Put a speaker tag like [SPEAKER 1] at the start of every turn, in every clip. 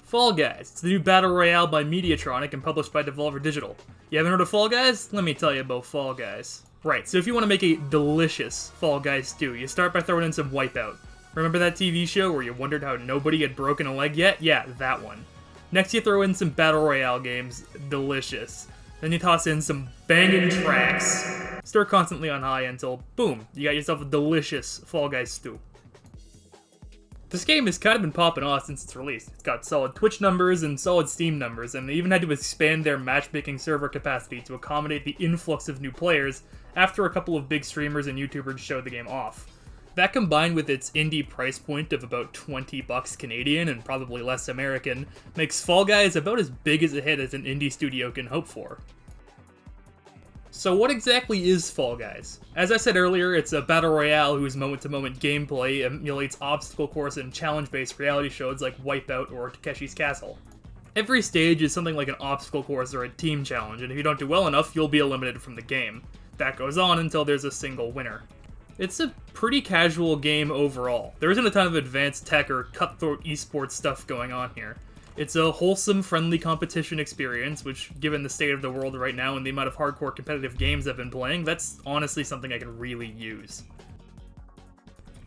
[SPEAKER 1] Fall Guys. It's the new Battle Royale by Mediatronic and published by Devolver Digital. You haven't heard of Fall Guys? Let me tell you about Fall Guys. Right, so if you want to make a delicious Fall Guys stew, you start by throwing in some Wipeout. Remember that TV show where you wondered how nobody had broken a leg yet? Yeah, that one. Next you throw in some Battle Royale games. Delicious. Then you toss in some bangin' tracks. Stir constantly on high until, boom, you got yourself a delicious Fall Guys stew. This game has kind of been popping off since its release. It's got solid Twitch numbers and solid Steam numbers, and they even had to expand their matchmaking server capacity to accommodate the influx of new players after a couple of big streamers and YouTubers showed the game off. That combined with its indie price point of about $20 Canadian and probably less American, makes Fall Guys about as big as a hit as an indie studio can hope for. So what exactly is Fall Guys? As I said earlier, it's a battle royale whose moment-to-moment gameplay emulates obstacle course and challenge-based reality shows like Wipeout or Takeshi's Castle. Every stage is something like an obstacle course or a team challenge, and if you don't do well enough, you'll be eliminated from the game. That goes on until there's a single winner. It's a pretty casual game overall. There isn't a ton of advanced tech or cutthroat esports stuff going on here. It's a wholesome, friendly competition experience, which, given the state of the world right now and the amount of hardcore competitive games I've been playing, that's honestly something I can really use.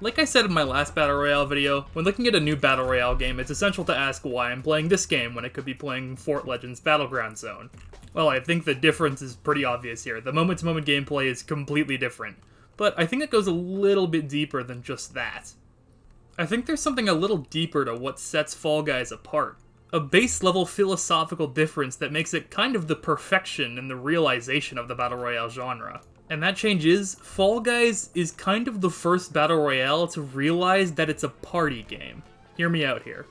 [SPEAKER 1] Like I said in my last Battle Royale video, when looking at a new Battle Royale game, it's essential to ask why I'm playing this game when I could be playing Fort Legends Battleground Zone. Well, I think the difference is pretty obvious here. The moment-to-moment gameplay is completely different, but I think it goes a little bit deeper than just that. I think there's something a little deeper to what sets Fall Guys apart. A base-level philosophical difference that makes it kind of the perfection and the realization of the Battle Royale genre. And that change is, Fall Guys is kind of the first Battle Royale to realize that it's a party game. Hear me out here.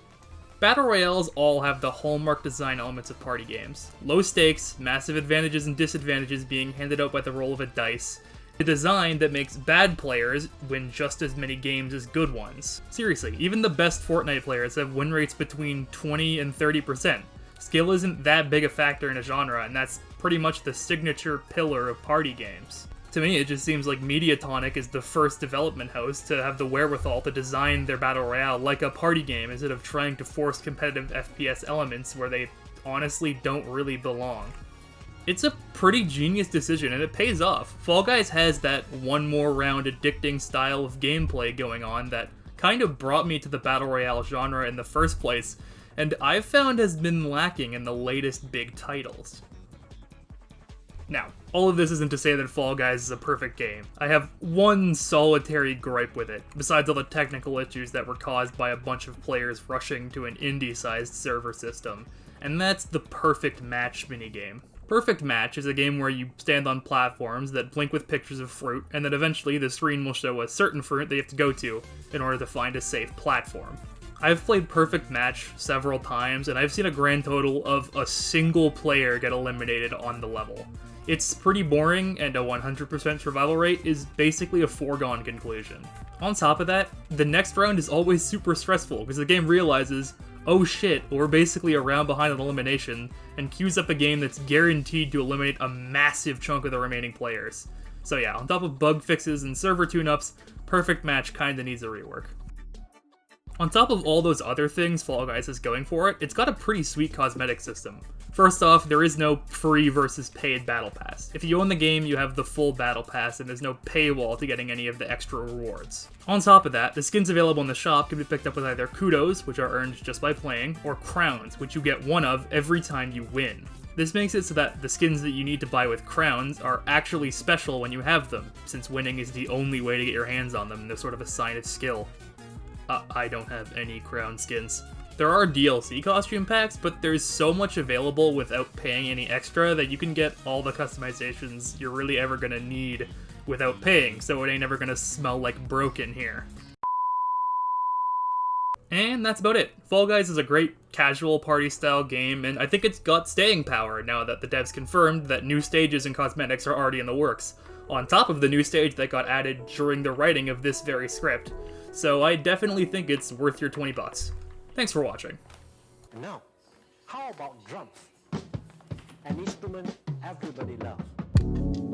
[SPEAKER 1] Battle Royales all have the hallmark design elements of party games. Low stakes, massive advantages and disadvantages being handed out by the roll of a dice, a design that makes bad players win just as many games as good ones. Seriously, even the best Fortnite players have win rates between 20 and 30%. Skill isn't that big a factor in a genre, and that's pretty much the signature pillar of party games. To me, it just seems like Mediatonic is the first development house to have the wherewithal to design their Battle Royale like a party game instead of trying to force competitive FPS elements where they honestly don't really belong. It's a pretty genius decision, and it pays off. Fall Guys has that one more round addicting style of gameplay going on that kind of brought me to the Battle Royale genre in the first place, and I've found has been lacking in the latest big titles. Now, all of this isn't to say that Fall Guys is a perfect game. I have one solitary gripe with it, besides all the technical issues that were caused by a bunch of players rushing to an indie-sized server system, and that's the Perfect Match minigame. Perfect Match is a game where you stand on platforms that blink with pictures of fruit, and then eventually the screen will show a certain fruit that you have to go to in order to find a safe platform. I've played Perfect Match several times, and I've seen a grand total of a single player get eliminated on the level. It's pretty boring, and a 100% survival rate is basically a foregone conclusion. On top of that, the next round is always super stressful, because the game realizes, oh shit, we're basically a round behind on elimination, and queues up a game that's guaranteed to eliminate a massive chunk of the remaining players. So yeah, on top of bug fixes and server tune-ups, Perfect Match kinda needs a rework. On top of all those other things Fall Guys is going for it, it's got a pretty sweet cosmetic system. First off, there is no free versus paid battle pass. If you own the game, you have the full battle pass, and there's no paywall to getting any of the extra rewards. On top of that, the skins available in the shop can be picked up with either kudos, which are earned just by playing, or crowns, which you get one of every time you win. This makes it so that the skins that you need to buy with crowns are actually special when you have them, since winning is the only way to get your hands on them, and they're sort of a sign of skill. I don't have any crown skins. There are DLC costume packs, but there's so much available without paying any extra that you can get all the customizations you're really ever gonna need without paying, so it ain't ever gonna smell like broken here. And that's about it. Fall Guys is a great casual party-style game, and I think it's got staying power now that the devs confirmed that new stages and cosmetics are already in the works, on top of the new stage that got added during the writing of this very script. So I definitely think it's worth your $20. Thanks for watching.
[SPEAKER 2] Now, how about drums? An instrument everybody loves.